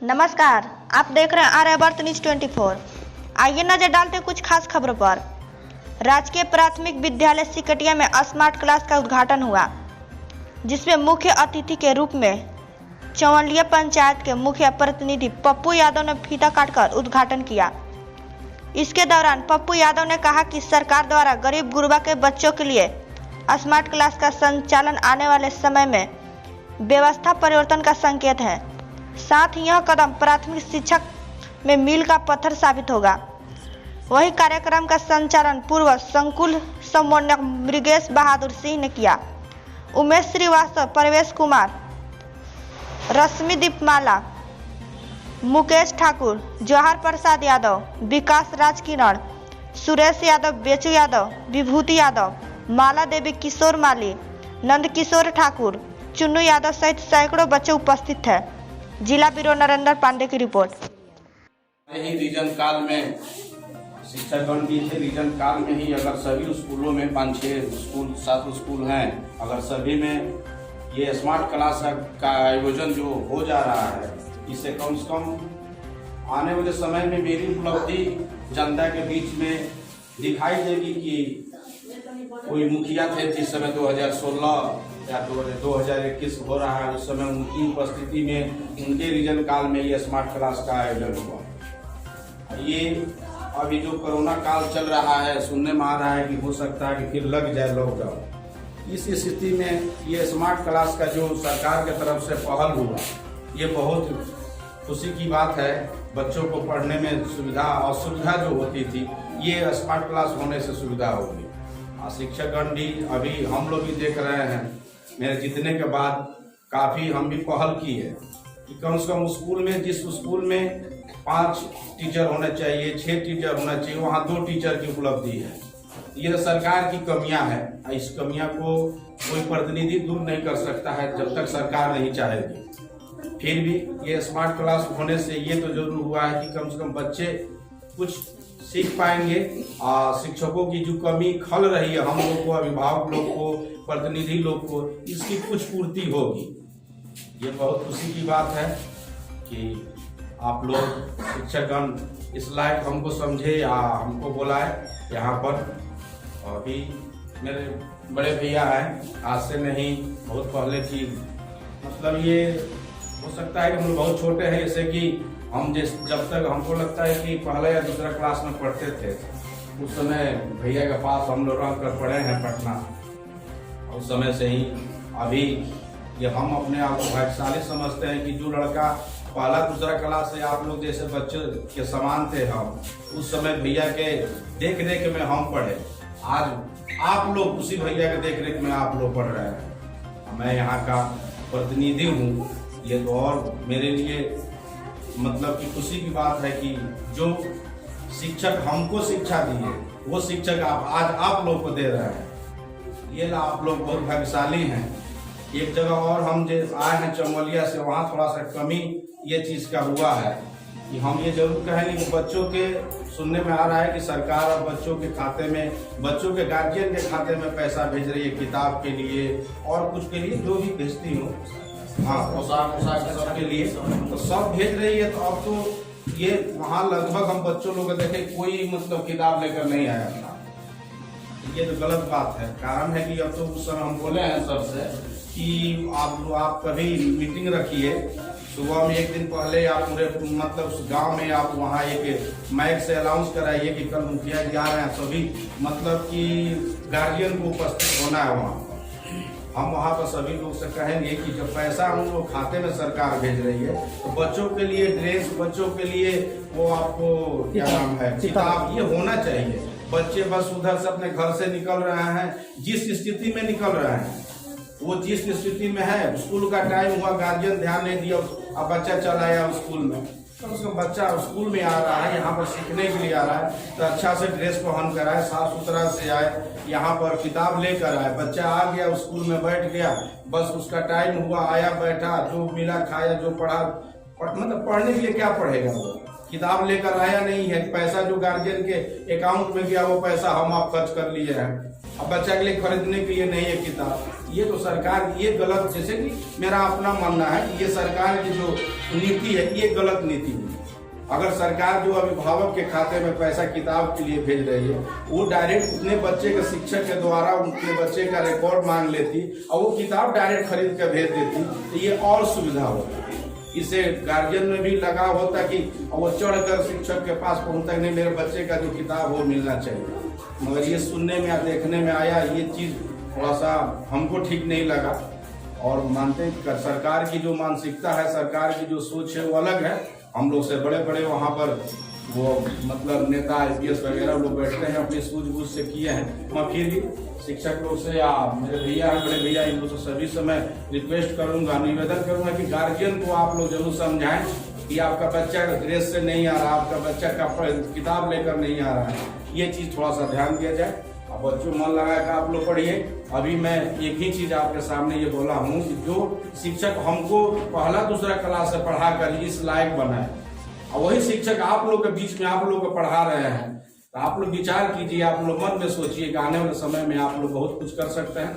नमस्कार, आप देख रहे हैं आर्यावर्त न्यूज 24। आइए नजर डालते हैं कुछ खास खबरों पर। राजकीय प्राथमिक विद्यालय सिकटिया में स्मार्ट क्लास का उद्घाटन हुआ, जिसमें मुख्य अतिथि के रूप में चौवलिया पंचायत के मुखिया प्रतिनिधि पप्पू यादव ने फीता काटकर उद्घाटन किया। इसके दौरान पप्पू यादव ने कहा कि सरकार द्वारा गरीब गुरबा के बच्चों के लिए स्मार्ट क्लास का संचालन आने वाले समय में व्यवस्था परिवर्तन का संकेत है। साथ ही यह कदम प्राथमिक शिक्षा में मील का पत्थर साबित होगा। वही कार्यक्रम का संचालन पूर्व संकुल समन्वयक मृगेश बहादुर सिंह ने किया। उमेश श्रीवास्तव, प्रवेश कुमार, रश्मि दीपमाला, मुकेश ठाकुर, जवाहर प्रसाद यादव, विकास राज किरण, सुरेश यादव, बेचू यादव, विभूति यादव, माला देवी, किशोर माली, नंद किशोर ठाकुर, चुन्नू यादव सहित सैकड़ों बच्चे उपस्थित थे। जिला ब्यूरो नरेंद्र पांडे की रिपोर्ट। ही रीजन काल में शिक्षकगण भी थे। रीजन काल में ही अगर सभी स्कूलों में 5-6 स्कूल 7 स्कूल हैं, अगर सभी में ये स्मार्ट क्लास का आयोजन जो हो जा रहा है, इससे कम से कम आने वाले समय में मेरी उपलब्धि जनता के बीच में दिखाई देगी कि कोई मुखिया थे जिस समय 2016 या 2021 हो रहा है, उस समय उनकी उपस्थिति में उनके रीजन काल में ये स्मार्ट क्लास का आयोजन हुआ। ये अभी जो कोरोना काल चल रहा है, सुनने में आ रहा है कि हो सकता है कि फिर लग जाए लॉकडाउन। इस स्थिति में ये स्मार्ट क्लास का जो सरकार की तरफ से पहल हुआ, ये बहुत खुशी की बात है। बच्चों को पढ़ने में सुविधा, असुविधा जो होती थी, ये स्मार्ट क्लास होने से सुविधा होगी। शिक्षकगण भी अभी हम लोग भी देख रहे हैं, मेरे जीतने के बाद काफ़ी हम भी पहल की है कि कम से कम स्कूल में, जिस स्कूल में 5 टीचर होने चाहिए, 6 टीचर होना चाहिए, वहाँ 2 टीचर की उपलब्धि है। ये सरकार की कमियां हैं। इस कमियां को कोई प्रतिनिधि दूर नहीं कर सकता है जब तक सरकार नहीं चाहेगी। फिर भी ये स्मार्ट क्लास होने से ये तो जरूर हुआ है कि कम से कम बच्चे कुछ सीख पाएंगे। शिक्षकों की जो कमी खल रही है, हम लोग को, अभिभावक लोग को, प्रतिनिधि लोग को, इसकी कुछ पूर्ति होगी। ये बहुत खुशी की बात है कि आप लोग शिक्षकगण इस लायक हमको समझे या हमको बुलाए यहाँ पर। अभी मेरे बड़े भैया हैं, आज से नहीं बहुत पहले की, मतलब ये हो सकता है कि हम लोग बहुत छोटे हैं, जैसे कि हम जब तक हमको लगता है कि पहले या दूसरा क्लास में पढ़ते थे, उस समय भैया के पास हम लोग रह कर पढ़े हैं पटना। उस समय से ही अभी ये हम अपने आप को भाग्यशाली समझते हैं कि जो लड़का पहला दूसरा क्लास से आप लोग जैसे बच्चे के समान थे, हम उस समय भैया के देख रेख में हम पढ़े। आज आप लोग उसी भैया के देख रेख में आप लोग पढ़ रहे हैं। मैं यहाँ का प्रतिनिधि हूँ, ये तो और मेरे लिए मतलब कि खुशी की बात है कि जो शिक्षक हमको शिक्षा दिए, वो शिक्षक आज आप लोग को दे रहे हैं। ये आप लोग बहुत भाग्यशाली हैं। एक जगह और हम जो आए हैं चौवलिया से, वहाँ थोड़ा सा कमी ये चीज़ का हुआ है कि हम ये जरूर कहेंगे कि बच्चों के सुनने में आ रहा है कि सरकार अब बच्चों के खाते में, बच्चों के गार्जियन के खाते में पैसा भेज रही है, किताब के लिए और कुछ के लिए जो भी भेजती हो, हाँ, पोशाक सबके लिए तो सब भेज रही है। तो अब तो ये वहाँ लगभग हम बच्चों लोग देखे कोई मतलब किताब लेकर नहीं आया था। ये तो गलत बात है। कारण है कि अब तो उस समय हम बोले हैं सबसे कि आप कभी मीटिंग रखिए, सुबह में एक दिन पहले आप पूरे मतलब गांव में आप वहाँ एक माइक से अनाउंस कराइए कि कल मुखिया जी आ रहे हैं, सभी मतलब कि गार्जियन को उपस्थित होना है वहाँ। हम वहाँ पर सभी लोग से कहेंगे कि जब पैसा हम लोग खाते में सरकार भेज रही है, तो बच्चों के लिए ड्रेस, बच्चों के लिए वो आपको क्या नाम है, किताब, ये होना चाहिए। बच्चे बस उधर से अपने घर से निकल रहे हैं, जिस स्थिति में निकल रहे हैं, वो जिस स्थिति में है, स्कूल का टाइम हुआ, गार्जियन ध्यान नहीं दिया, अब बच्चा चला आया स्कूल में, तो उसका बच्चा स्कूल में आ रहा है, यहाँ पर सीखने के लिए आ रहा है, तो अच्छा से ड्रेस पहन कर आए, साफ सुथरा से आए, यहाँ पर किताब लेकर आए। बच्चा आ गया, स्कूल में बैठ गया, बस उसका टाइम हुआ, आया, बैठा, जो मिला खाया, जो पढ़ा मतलब पढ़ने के लिए क्या पढ़ेगा वो? किताब लेकर आया नहीं है, पैसा जो गार्जियन के अकाउंट में गया वो पैसा हम आप खर्च कर लिए हैं, अब बच्चा के लिए खरीदने के लिए नहीं है किताब। ये तो सरकार ये गलत, जैसे कि मेरा अपना मानना है कि ये सरकार की जो नीति है ये गलत नीति है। अगर सरकार जो अभिभावक के खाते में पैसा किताब के लिए भेज रही है वो डायरेक्ट उतने बच्चे के शिक्षक के द्वारा उनके बच्चे का रिकॉर्ड मांग लेती और वो किताब डायरेक्ट खरीद कर भेज देती तो ये और सुविधा होती। इसे गार्जियन में भी लगा होता कि वो चढ़कर शिक्षक के पास पहुंचता नहीं, मेरे बच्चे का जो किताब वो मिलना चाहिए। मगर ये सुनने में या देखने में आया, ये चीज़ थोड़ा सा हमको ठीक नहीं लगा और मानते हैं सरकार की जो मानसिकता है, सरकार की जो सोच है वो अलग है। हम लोग से बड़े बड़े वहाँ पर वो मतलब नेता IPS वगैरह लोग बैठते हैं, अपनी सूझबूझ से किए हैं। मैं फिर भी शिक्षक लोग से या मेरे भैया हैं, बड़े भैया, इन लोग से सभी से मैं रिक्वेस्ट करूंगा, निवेदन करूंगा कि गार्जियन को आप लोग जरूर समझाएं कि आपका बच्चा ड्रेस से नहीं आ रहा, आपका बच्चा का किताब लेकर नहीं आ रहा है, ये चीज़ थोड़ा सा ध्यान दिया जाए। अब बच्चों मन लगा कर आप लोग पढ़िए। अभी मैं एक ही चीज़ आपके सामने ये बोला हूँ कि जो शिक्षक हमको पहला दूसरा क्लास से पढ़ा कर इस लायक बनाए और वही शिक्षक आप लोग के बीच में आप लोग को पढ़ा रहे हैं, तो आप लोग विचार कीजिए, आप लोग मन में सोचिए कि आने वाले समय में आप लोग बहुत कुछ कर सकते हैं।